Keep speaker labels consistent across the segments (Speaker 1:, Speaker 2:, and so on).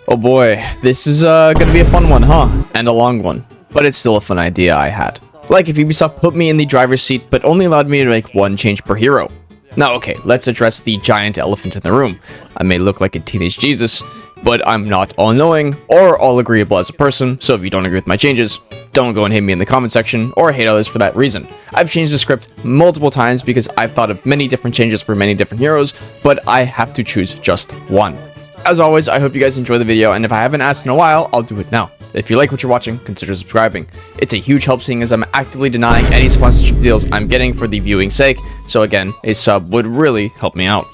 Speaker 1: Oh boy, this is gonna be a fun one, huh? And a long one. But it's still a fun idea I had. Like if Ubisoft put me in the driver's seat, but only allowed me to make one change per hero. Now okay, let's address the giant elephant in the room. I may look like a teenage Jesus, but I'm not all-knowing or all-agreeable as a person, so if you don't agree with my changes, don't go and hit me in the comment section or hate others for that reason. I've changed the script multiple times because I've thought of many different changes for many different heroes, but I have to choose just one. As always, I hope you guys enjoy the video, and if I haven't asked in a while, I'll do it now. If you like what you're watching, consider subscribing. It's a huge help seeing as I'm actively denying any sponsorship deals I'm getting for the viewing sake, so again, a sub would really help me out.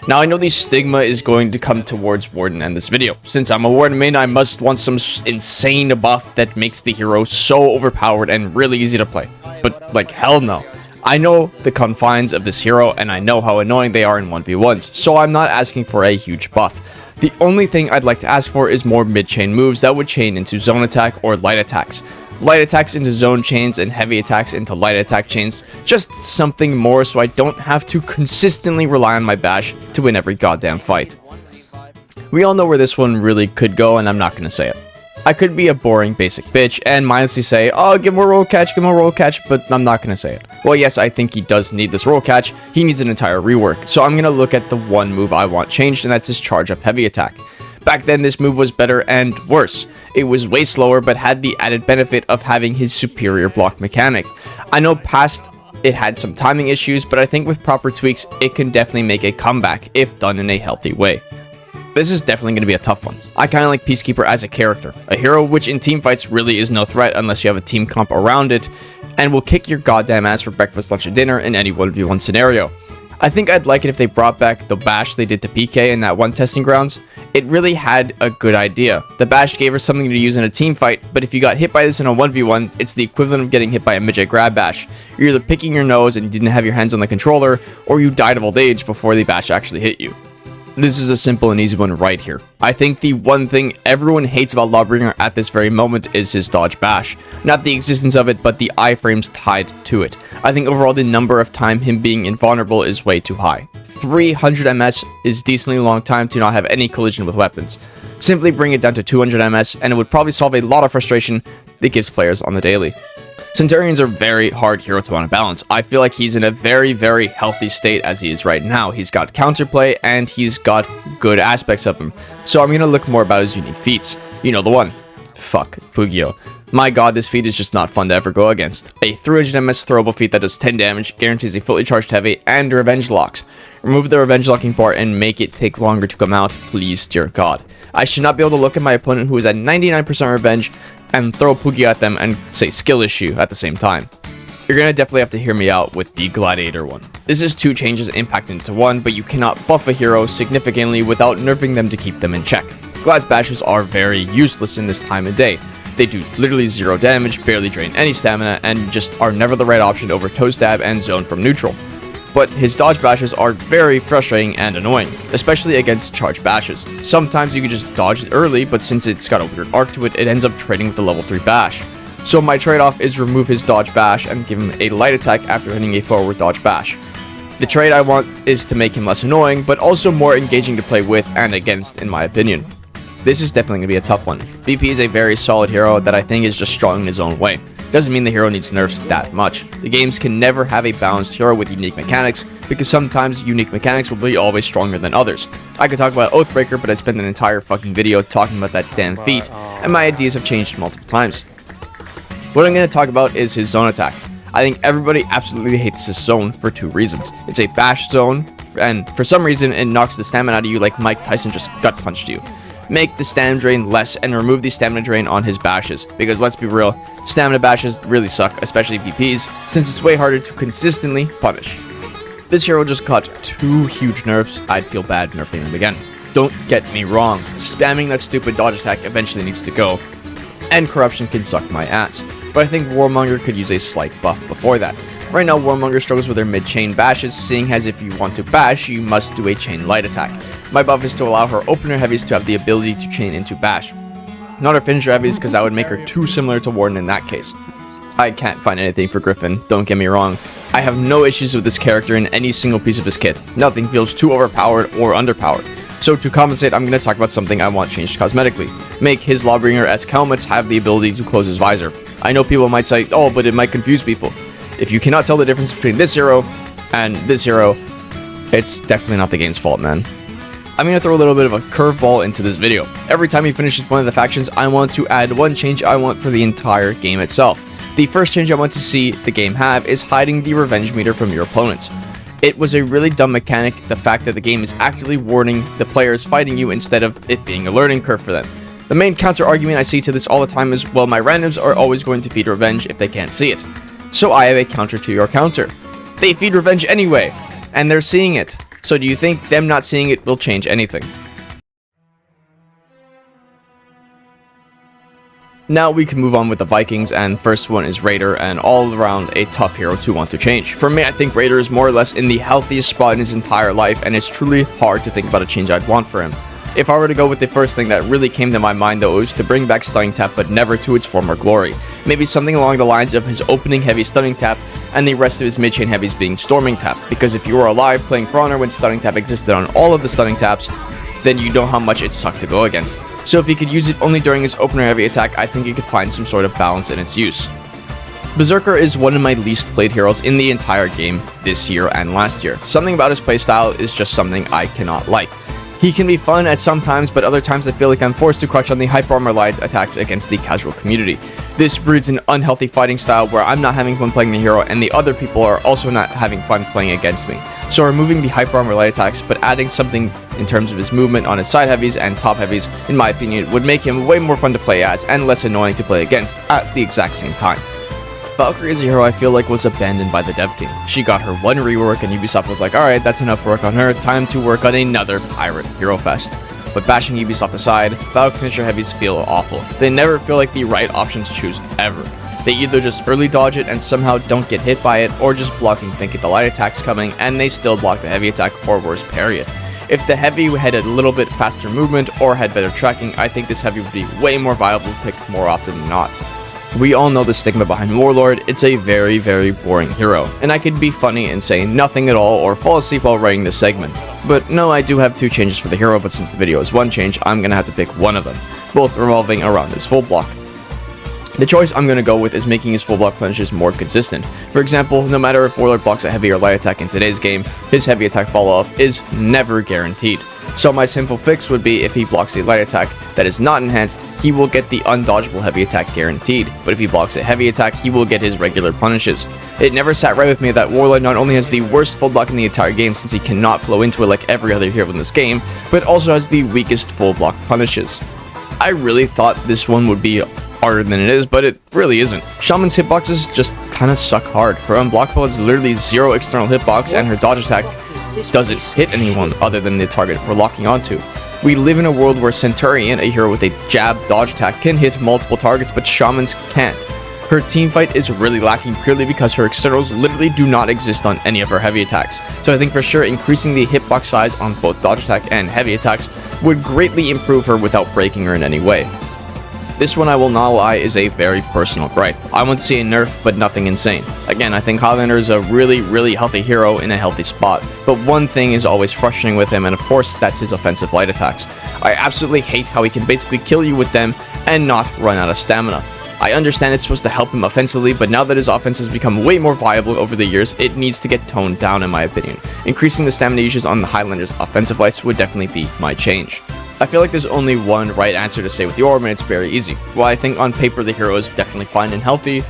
Speaker 1: Now I know the stigma is going to come towards Warden in this video. Since I'm a Warden main, I must want some insane buff that makes the hero so overpowered and really easy to play. But like hell no. I know the confines of this hero and I know how annoying they are in 1v1s, so I'm not asking for a huge buff. The only thing I'd like to ask for is more mid-chain moves that would chain into zone attack or light attacks. Light attacks into zone chains and heavy attacks into light attack chains. Just something more so I don't have to consistently rely on my bash to win every goddamn fight. We all know where this one really could go and I'm not going to say it. I could be a boring basic bitch and mindlessly say, oh, give him a roll catch, but I'm not going to say it. Well, yes, I think he does need this roll catch. He needs an entire rework. So I'm going to look at the one move I want changed, and that's his charge up heavy attack. Back then, this move was better and worse. It was way slower, but had the added benefit of having his superior block mechanic. I know past it had some timing issues, but I think with proper tweaks, it can definitely make a comeback if done in a healthy way. This is definitely going to be a tough one. I kind of like Peacekeeper as a character, a hero which in teamfights really is no threat unless you have a team comp around it, and will kick your goddamn ass for breakfast, lunch, and dinner in any 1v1 scenario. I think I'd like it if they brought back the bash they did to PK in that one testing grounds. It really had a good idea. The bash gave her something to use in a team fight, but if you got hit by this in a 1v1, it's the equivalent of getting hit by a midget grab bash. You're either picking your nose and you didn't have your hands on the controller, or you died of old age before the bash actually hit you. This is a simple and easy one right here. I think the one thing everyone hates about Lawbringer at this very moment is his dodge bash. Not the existence of it, but the iframes tied to it. I think overall the number of time him being invulnerable is way too high. 300 MS is decently long time to not have any collision with weapons. Simply bring it down to 200 MS and it would probably solve a lot of frustration that gives players on the daily. Centurions are a very hard hero to want to balance. I feel like he's in a very, very healthy state as he is right now. He's got counterplay and he's got good aspects of him. So I'm going to look more about his unique feats. You know the one. Fuck, Pugio. My god, this feat is just not fun to ever go against. A 300 MS throwable feat that does 10 damage, guarantees a fully charged heavy, and revenge locks. Remove the revenge locking bar and make it take longer to come out, please, dear god. I should not be able to look at my opponent who is at 99% revenge and throw Pugio at them and say skill issue at the same time. You're gonna definitely have to hear me out with the Gladiator one. This is two changes impacted into one, but you cannot buff a hero significantly without nerfing them to keep them in check. Glad's bashes are very useless in this time of day. They do literally 0 damage, barely drain any stamina, and just are never the right option over toe stab and zone from neutral. But his dodge bashes are very frustrating and annoying, especially against charge bashes. Sometimes you can just dodge it early, but since it's got a weird arc to it, it ends up trading with the level 3 bash. So my trade-off is remove his dodge bash and give him a light attack after hitting a forward dodge bash. The trade I want is to make him less annoying, but also more engaging to play with and against in my opinion. This is definitely going to be a tough one. VP is a very solid hero that I think is just strong in his own way. Doesn't mean the hero needs nerfs that much. The games can never have a balanced hero with unique mechanics, because sometimes unique mechanics will be always stronger than others. I could talk about Oathbreaker, but I'd spend an entire fucking video talking about that damn feat, and my ideas have changed multiple times. What I'm going to talk about is his zone attack. I think everybody absolutely hates this zone for two reasons. It's a bash zone, and for some reason it knocks the stamina out of you like Mike Tyson just gut punched you. Make the stamina drain less and remove the stamina drain on his bashes, because let's be real, stamina bashes really suck, especially VPs, since it's way harder to consistently punish. This hero just caught 2 huge nerfs. I'd feel bad nerfing him again. Don't get me wrong, spamming that stupid dodge attack eventually needs to go, and corruption can suck my ass, but I think Warmonger could use a slight buff before that. Right now, Warmonger struggles with their mid-chain bashes, seeing as if you want to bash, you must do a chain light attack. My buff is to allow her opener heavies to have the ability to chain into bash. Not her finisher heavies, because that would make her too similar to Warden in that case. I can't find anything for Griffin, don't get me wrong. I have no issues with this character in any single piece of his kit. Nothing feels too overpowered or underpowered. So to compensate, I'm going to talk about something I want changed cosmetically. Make his Lawbringer-esque helmets have the ability to close his visor. I know people might say, oh, but it might confuse people. If you cannot tell the difference between this hero and this hero, it's definitely not the game's fault, man. I'm going to throw a little bit of a curveball into this video. Every time he finishes one of the factions, I want to add one change I want for the entire game itself. The first change I want to see the game have is hiding the revenge meter from your opponents. It was a really dumb mechanic, the fact that the game is actually warning the players fighting you instead of it being a learning curve for them. The main counter argument I see to this all the time is, well, my randoms are always going to feed revenge if they can't see it. So I have a counter to your counter. They feed revenge anyway, and they're seeing it. So do you think them not seeing it will change anything? Now we can move on with the Vikings, and first one is Raider, and all around a tough hero to want to change. For me, I think Raider is more or less in the healthiest spot in his entire life, and it's truly hard to think about a change I'd want for him. If I were to go with the first thing that really came to my mind though, it was to bring back Stunning Tap, but never to its former glory. Maybe something along the lines of his opening heavy Stunning Tap, and the rest of his mid-chain heavies being Storming Tap, because if you were alive playing For Honor when Stunning Tap existed on all of the Stunning Taps, then you know how much it sucked to go against. So if he could use it only during his opener heavy attack, I think he could find some sort of balance in its use. Berserker is one of my least played heroes in the entire game this year and last year. Something about his playstyle is just something I cannot like. He can be fun at some times, but other times I feel like I'm forced to crush on the hyper armor light attacks against the casual community. This breeds an unhealthy fighting style where I'm not having fun playing the hero and the other people are also not having fun playing against me. So removing the hyper armor light attacks but adding something in terms of his movement on his side heavies and top heavies, in my opinion, would make him way more fun to play as and less annoying to play against at the exact same time. Valkyrie is a hero I feel like was abandoned by the dev team. She got her one rework and Ubisoft was like, alright, that's enough work on her, time to work on another pirate hero fest. But bashing Ubisoft aside, Valk finisher heavies feel awful. They never feel like the right option to choose ever. They either just early dodge it and somehow don't get hit by it, or just block and think the light attack's coming and they still block the heavy attack or worse, parry it. If the heavy had a little bit faster movement or had better tracking, I think this heavy would be way more viable to pick more often than not. We all know the stigma behind Warlord, it's a very, very boring hero, and I could be funny and say nothing at all or fall asleep while writing this segment. But no, I do have two changes for the hero, but since the video is one change, I'm gonna have to pick one of them, both revolving around his full block. The choice I'm going to go with is making his full block punishes more consistent. For example, no matter if Warlord blocks a heavy or light attack in today's game, his heavy attack follow-up is never guaranteed. So my simple fix would be if he blocks a light attack that is not enhanced, he will get the undodgeable heavy attack guaranteed, but if he blocks a heavy attack, he will get his regular punishes. It never sat right with me that Warlord not only has the worst full block in the entire game since he cannot flow into it like every other hero in this game, but also has the weakest full block punishes. I really thought this one would be harder than it is, but it really isn't. Shaman's hitboxes just kinda suck hard. Her unblockable is literally zero external hitbox, and her dodge attack doesn't hit anyone other than the target we're locking onto. We live in a world where Centurion, a hero with a jab dodge attack, can hit multiple targets, but Shamans can't. Her teamfight is really lacking purely because her externals literally do not exist on any of her heavy attacks. So I think for sure increasing the hitbox size on both dodge attack and heavy attacks would greatly improve her without breaking her in any way. This one, I will not lie, is a very personal gripe. I want to see a nerf, but nothing insane. Again, I think Outlander is a really healthy hero in a healthy spot, but one thing is always frustrating with him, and of course that's his offensive light attacks. I absolutely hate how he can basically kill you with them and not run out of stamina. I understand it's supposed to help him offensively, but now that his offense has become way more viable over the years, it needs to get toned down in my opinion. Increasing the stamina usage on the Highlander's offensive lights would definitely be my change. I feel like there's only one right answer to say with the orb, and it's very easy. While I think on paper the hero is definitely fine and healthy,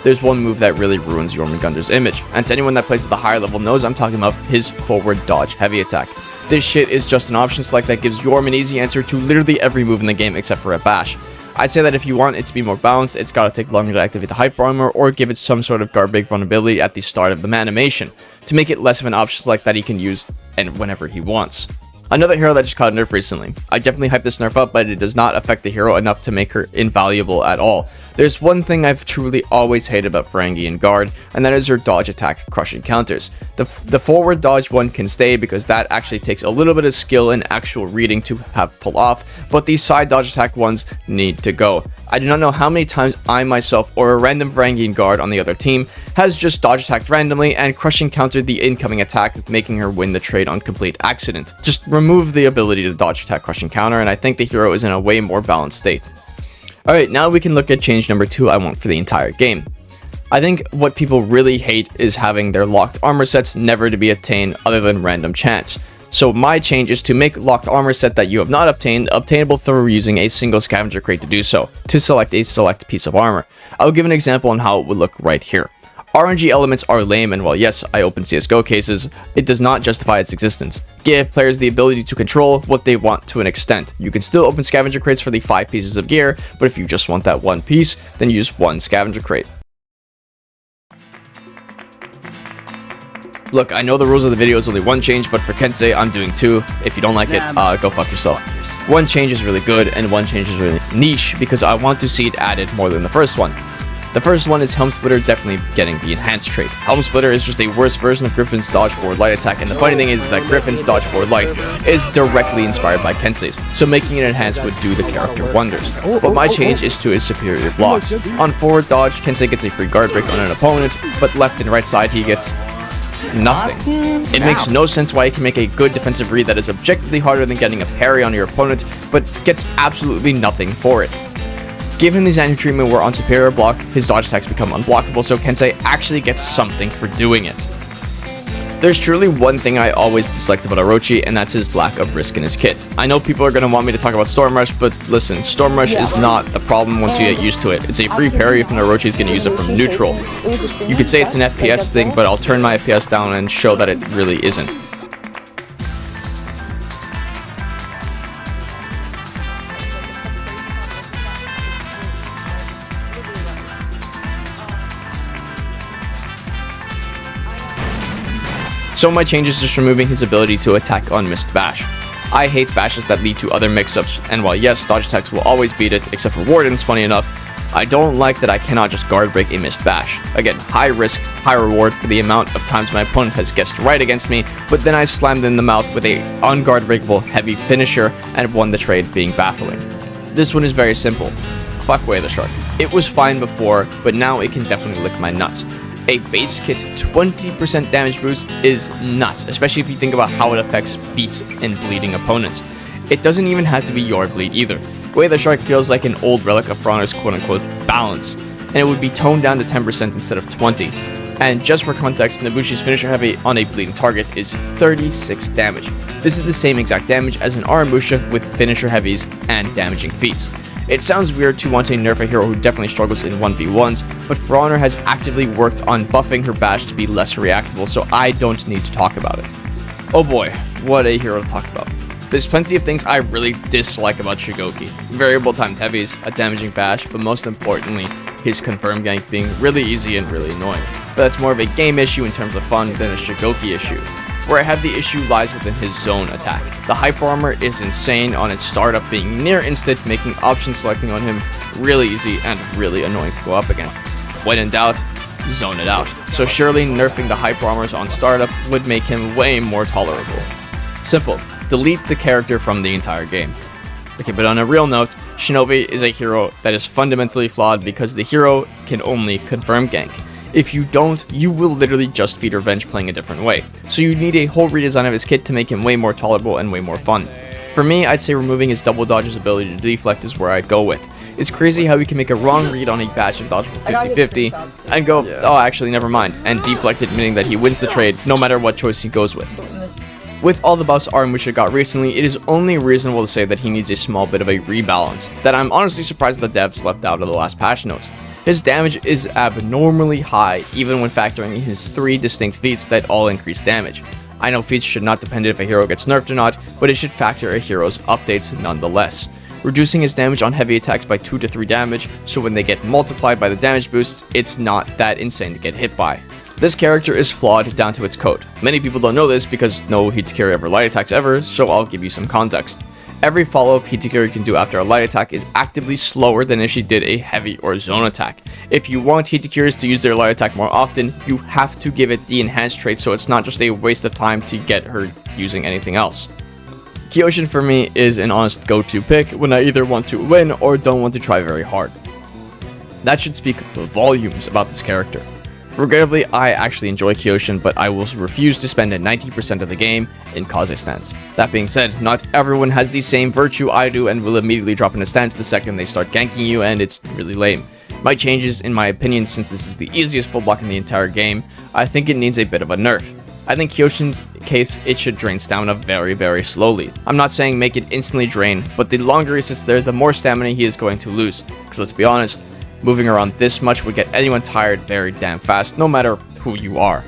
Speaker 1: there's one move that really ruins Jormungandr's image. And to anyone that plays at the higher level knows I'm talking about his forward dodge heavy attack. This shit is just an option select that gives Jorm an easy answer to literally every move in the game except for a bash. I'd say that if you want it to be more balanced, it's gotta take longer to activate the hyper armor or give it some sort of garbage vulnerability at the start of the animation to make it less of an option select that he can use and whenever he wants. Another hero that just caught a nerf recently. I definitely hyped this nerf up, but it does not affect the hero enough to make her invaluable at all. There's one thing I've truly always hated about Ferengi and Guard, and that is her dodge attack crushing counters. The forward dodge one can stay because that actually takes a little bit of skill and actual reading to have pull off, but these side dodge attack ones need to go. I do not know how many times I myself or a random Varangian guard on the other team has just dodge attacked randomly and crushing countered the incoming attack, making her win the trade on complete accident. Just remove the ability to dodge attack, crushing counter, and I think the hero is in a way more balanced state. Alright, now we can look at change number 2 I want for the entire game. I think what people really hate is having their locked armor sets never to be obtained other than random chance. So my change is to make locked armor set that you have not obtained obtainable through using a single scavenger crate to do so, to select a select piece of armor. I'll give an example on how it would look right here. RNG elements are lame, and while yes, I open CSGO cases, it does not justify its existence. Give players the ability to control what they want to an extent. You can still open scavenger crates for the 5 pieces of gear, but if you just want that one piece, then use one scavenger crate. Look, I know the rules of the video is only one change, but for Kensei, I'm doing 2. If you don't like it, go fuck yourself. One change is really good, and one change is really niche, because I want to see it added more than the first one. The first one is Helm Splitter definitely getting the enhanced trait. Helm Splitter is just a worse version of Griffin's dodge forward light attack, and the funny thing is that Griffin's dodge forward light is directly inspired by Kensei's, so making it enhanced would do the character wonders. But my change is to his superior blocks. On forward dodge, Kensei gets a free guard break on an opponent, but left and right side he gets nothing. It makes no sense why he can make a good defensive read that is objectively harder than getting a parry on your opponent, but gets absolutely nothing for it. Give him the Xanadu treatment where on superior block, his dodge attacks become unblockable, so Kensei actually gets something for doing it. There's truly one thing I always disliked about Orochi, and that's his lack of risk in his kit. I know people are going to want me to talk about Storm Rush, but listen, Storm Rush is not the problem once you get used to it. It's a free parry if an Orochi is going to use it from neutral. You could say it's an FPS thing, but I'll turn my FPS down and show that it really isn't. So my change is just removing his ability to attack on missed bash. I hate bashes that lead to other mix-ups, and while yes, dodge attacks will always beat it, except for Wardens, funny enough, I don't like that I cannot just guard break a missed bash. Again, high risk, high reward for the amount of times my opponent has guessed right against me, but then I slammed in the mouth with a unguard breakable heavy finisher and won the trade, being baffling. This one is very simple. Fuck Way the Shark. It was fine before, but now it can definitely lick my nuts. A base kit 20% damage boost is nuts, especially if you think about how it affects beats and bleeding opponents. It doesn't even have to be your bleed either. Way the Shark feels like an old relic of For Honor's quote-unquote balance, and it would be toned down to 10% instead of 20. And just for context, Nobushi's finisher heavy on a bleeding target is 36 damage. This is the same exact damage as an Aramusha with finisher heavies and damaging feats. It sounds weird to want to nerf a hero who definitely struggles in 1v1s, but For Honor has actively worked on buffing her bash to be less reactable, so I don't need to talk about it. Oh boy, what a hero to talk about. There's plenty of things I really dislike about Shigoki. Variable timed heavies, a damaging bash, but most importantly, his confirm gank being really easy and really annoying. But that's more of a game issue in terms of fun than a Shigoki issue. Where I have the issue lies within his zone attack. The hyper armor is insane on its startup being near instant, making option selecting on him really easy and really annoying to go up against. When in doubt, zone it out. So surely nerfing the hyper armors on startup would make him way more tolerable. Simple, delete the character from the entire game. Okay, but on a real note, Shinobi is a hero that is fundamentally flawed because the hero can only confirm gank. If you don't, you will literally just feed revenge playing a different way. So you need a whole redesign of his kit to make him way more tolerable and way more fun. For me, I'd say removing his double dodge's ability to deflect is where I'd go with. It's crazy how he can make a wrong read on a bash and dodge for 50-50 and go, oh actually never mind, and deflect it, meaning that he wins the trade no matter what choice he goes with. With all the buffs Aramusha got recently, it is only reasonable to say that he needs a small bit of a rebalance, that I'm honestly surprised the devs left out of the last patch notes. His damage is abnormally high, even when factoring in his 3 distinct feats that all increase damage. I know feats should not depend if a hero gets nerfed or not, but it should factor a hero's updates nonetheless. Reducing his damage on heavy attacks by 2 to 3 damage, so when they get multiplied by the damage boosts, it's not that insane to get hit by. This character is flawed down to its code. Many people don't know this because no Hitakiri ever light attacks ever, so I'll give you some context. Every follow-up Hitakiri can do after a light attack is actively slower than if she did a heavy or zone attack. If you want Hitakiris to use their light attack more often, you have to give it the enhanced trait so it's not just a waste of time to get her using anything else. Kyoshin for me is an honest go-to pick when I either want to win or don't want to try very hard. That should speak volumes about this character. Regrettably, I actually enjoy Kyoshin, but I will refuse to spend 90% of the game in Kaze stance. That being said, not everyone has the same virtue I do and will immediately drop in a stance the second they start ganking you, and it's really lame. My changes, in my opinion, since this is the easiest full block in the entire game, I think it needs a bit of a nerf. I think Kyoshin's case, it should drain stamina very slowly. I'm not saying make it instantly drain, but the longer he sits there, the more stamina he is going to lose. Because let's be honest, moving around this much would get anyone tired very damn fast, no matter who you are.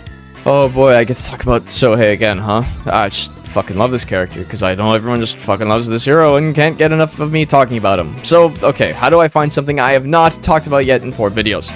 Speaker 1: Oh boy, I get to talk about Sohei again, huh? I just fucking love this character, because I know everyone just fucking loves this hero and can't get enough of me talking about him. So, okay, how do I find something I have not talked about yet in 4 videos?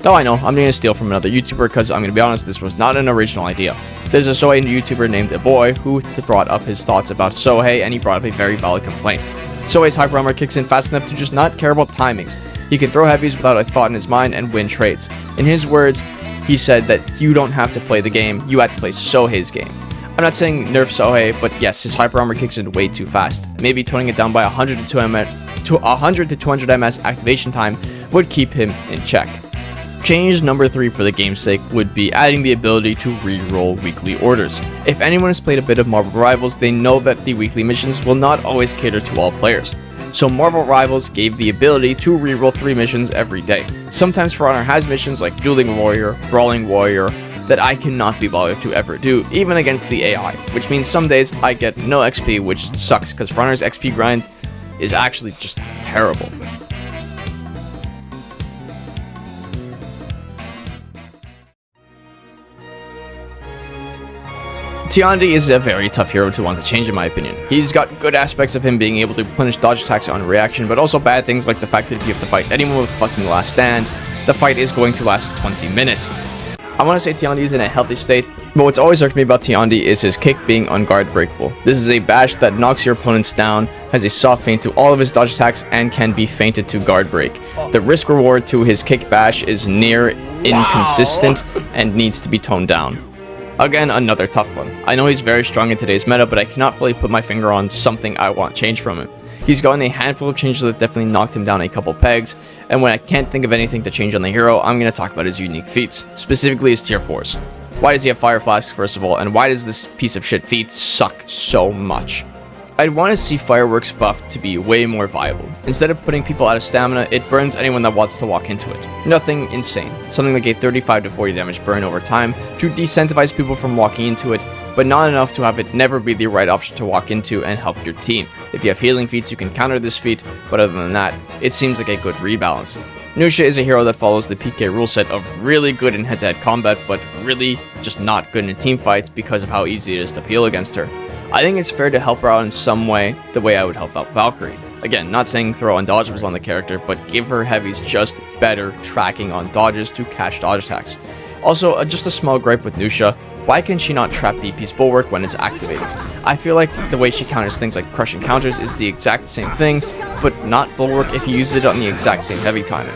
Speaker 1: Oh, I know, I'm going to steal from another YouTuber, because I'm going to be honest, this was not an original idea. There's a Sohei YouTuber named Aboy who brought up his thoughts about Sohei, and he brought up a very valid complaint. Sohei's hyper armor kicks in fast enough to just not care about timings. He can throw heavies without a thought in his mind and win trades. In his words, he said that you don't have to play the game, you have to play Sohei's game. I'm not saying nerf Sohei, but yes, his hyper armor kicks in way too fast. Maybe toning it down by 100 to 200 ms activation time would keep him in check. Change number 3 for the game's sake would be adding the ability to re-roll weekly orders. If anyone has played a bit of Marvel Rivals, they know that the weekly missions will not always cater to all players. So Marvel Rivals gave the ability to re-roll 3 missions every day. Sometimes For Honor has missions like Dueling Warrior, Brawling Warrior, that I cannot be bothered to ever do, even against the AI, which means some days I get no XP, which sucks because For Honor's XP grind is actually just terrible. Tiandi is a very tough hero to want to change in my opinion. He's got good aspects of him being able to punish dodge attacks on reaction, but also bad things like the fact that if you have to fight anyone with fucking last stand, the fight is going to last 20 minutes. I want to say Tiandi is in a healthy state, but what's always irked me about Tiandi is his kick being unguard breakable. This is a bash that knocks your opponents down, has a soft feint to all of his dodge attacks, and can be feinted to guard break. The risk reward to his kick bash is near inconsistent and needs to be toned down. Again, another tough one. I know he's very strong in today's meta, but I cannot really put my finger on something I want change from him. He's gotten a handful of changes that definitely knocked him down a couple pegs, and when I can't think of anything to change on the hero, I'm going to talk about his unique feats, specifically his tier 4s. Why does he have Fire Flask, first of all, and why does this piece of shit feat suck so much? I'd want to see Fireworks buffed to be way more viable. Instead of putting people out of stamina, it burns anyone that wants to walk into it. Nothing insane. Something like a 35 to 40 damage burn over time to decentivize people from walking into it, but not enough to have it never be the right option to walk into and help your team. If you have healing feats, you can counter this feat, but other than that, it seems like a good rebalance. Nusha is a hero that follows the PK rule set of really good in head-to-head combat, but really just not good in team fights because of how easy it is to peel against her. I think it's fair to help her out in some way, the way I would help out Valkyrie. Again, not saying throw undodgeables on the character, but give her heavies just better tracking on dodges to catch dodge attacks. Also, just a small gripe with Nusha, why can she not trap DP's Bulwark when it's activated? I feel like the way she counters things like crushing counters is the exact same thing, but not Bulwark if you use it on the exact same heavy timing.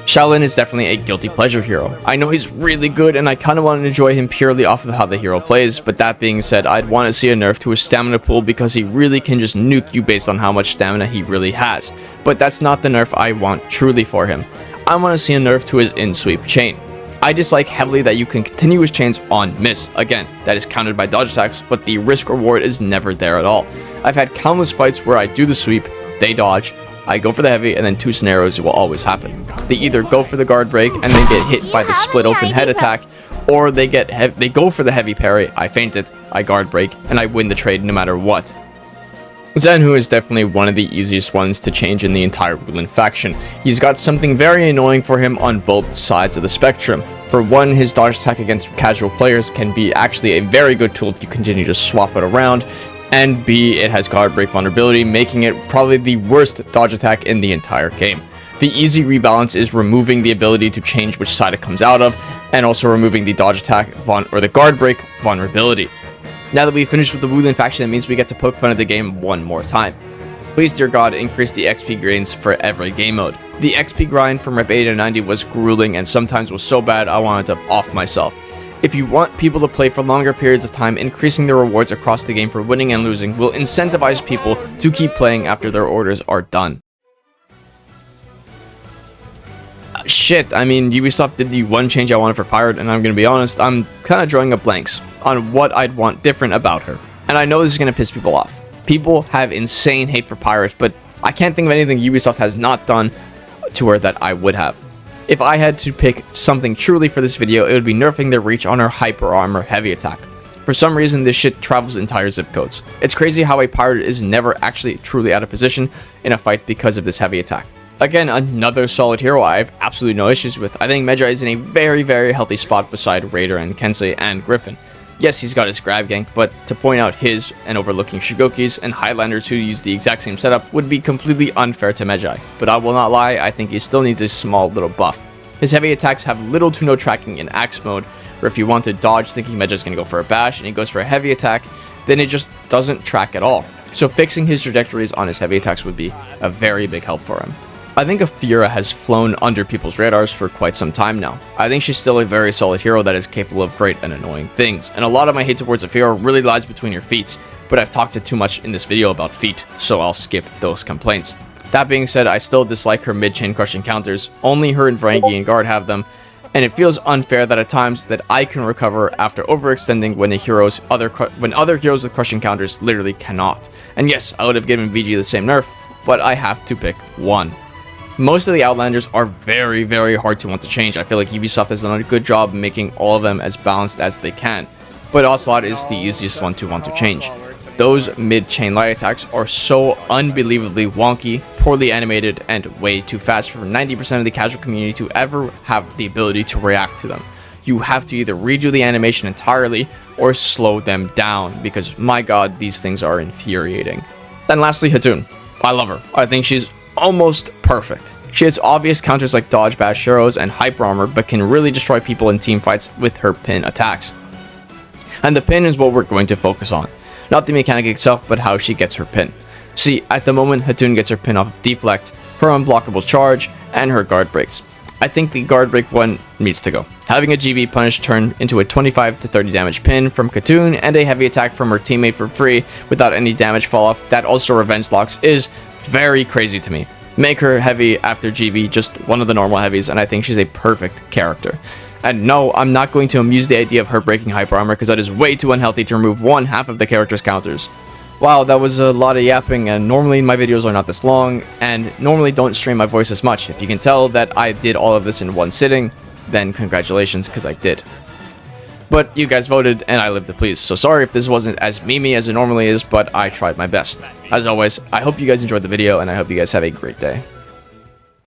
Speaker 1: Shaolin is definitely a guilty pleasure hero. I know he's really good and I kind of want to enjoy him purely off of how the hero plays, but that being said, I'd want to see a nerf to his stamina pool because he really can just nuke you based on how much stamina he really has. But that's not the nerf I want truly for him. I want to see a nerf to his in-sweep chain. I dislike heavily that you can continue his chains on miss. Again, that is countered by dodge attacks, but the risk reward is never there at all. I've had countless fights where I do the sweep, they dodge, I go for the heavy, and then 2 scenarios will always happen. They either go for the guard break and then get hit by the split open head attack, or they go for the heavy parry, I feint it, I guard break, and I win the trade no matter what. Zenhu is definitely one of the easiest ones to change in the entire Wulin faction. He's got something very annoying for him on both sides of the spectrum. For one, his dodge attack against casual players can be actually a very good tool if you continue to swap it around, and B, it has guard break vulnerability, making it probably the worst dodge attack in the entire game. The easy rebalance is removing the ability to change which side it comes out of, and also removing the dodge attack or the guard break vulnerability. Now that we've finished with the Wulin faction, it means we get to poke fun at the game one more time. Please, dear God, increase the XP gains for every game mode. The XP grind from Rep 80 to 90 was grueling and sometimes was so bad I wanted to off myself. If you want people to play for longer periods of time, increasing the rewards across the game for winning and losing will incentivize people to keep playing after their orders are done. Shit, I mean, Ubisoft did the one change I wanted for Pirate, and I'm gonna be honest, I'm kind of drawing up blanks on what I'd want different about her. And I know this is gonna piss people off. People have insane hate for Pirate, but I can't think of anything Ubisoft has not done to her that I would have. If I had to pick something truly for this video, it would be nerfing the reach on her hyper armor heavy attack. For some reason, this shit travels entire zip codes. It's crazy how a Pirate is never actually truly out of position in a fight because of this heavy attack. Again, another solid hero I have absolutely no issues with. I think Medjay is in a very, very healthy spot beside Raider and Kensei and Griffin. Yes, he's got his grab gank, but to point out his and overlooking Shigoki's and Highlanders who use the exact same setup would be completely unfair to Medjay. But I will not lie, I think he still needs a small little buff. His heavy attacks have little to no tracking in axe mode, where if you want to dodge thinking Medjay's going to go for a bash and he goes for a heavy attack, then it just doesn't track at all. So fixing his trajectories on his heavy attacks would be a very big help for him. I think Afira has flown under people's radars for quite some time now. I think she's still a very solid hero that is capable of great and annoying things, and a lot of my hate towards Afira really lies between your feet, but I've talked too much in this video about feet, so I'll skip those complaints. That being said, I still dislike her mid-chain crush encounters. Only her and Varangi and Guard have them, and it feels unfair that at times that I can recover after overextending when other heroes with crush encounters literally cannot. And yes, I would have given VG the same nerf, but I have to pick one. Most of the Outlanders are very, very hard to want to change. I feel like Ubisoft has done a good job making all of them as balanced as they can, but Ocelot is the easiest one to want to change. Those mid-chain light attacks are so unbelievably wonky, poorly animated, and way too fast for 90% of the casual community to ever have the ability to react to them. You have to either redo the animation entirely or slow them down, because my god, these things are infuriating. Then lastly, Hatun. I love her. I think she's almost perfect. She has obvious counters like dodge bash heroes and hyper armor, but can really destroy people in team fights with her pin attacks. And the pin is what we're going to focus on. Not the mechanic itself, but how she gets her pin. See, at the moment, Hatun gets her pin off of deflect, her unblockable charge, and her guard breaks. I think the guard break one needs to go. Having a GB punish turn into a 25 to 30 damage pin from Hatun and a heavy attack from her teammate for free without any damage fall off that also revenge locks is very crazy to me. Make her heavy after GB just one of the normal heavies, and I think she's a perfect character. And no, I'm not going to amuse the idea of her breaking hyper armor, because that is way too unhealthy to remove one half of the character's counters. Wow, that was a lot of yapping, and normally my videos are not this long, and normally don't strain my voice as much. If you can tell that I did all of this in one sitting, then congratulations, because I did. But you guys voted, and I lived to please, so sorry if this wasn't as memey as it normally is, but I tried my best. As always, I hope you guys enjoyed the video, and I hope you guys have a great day.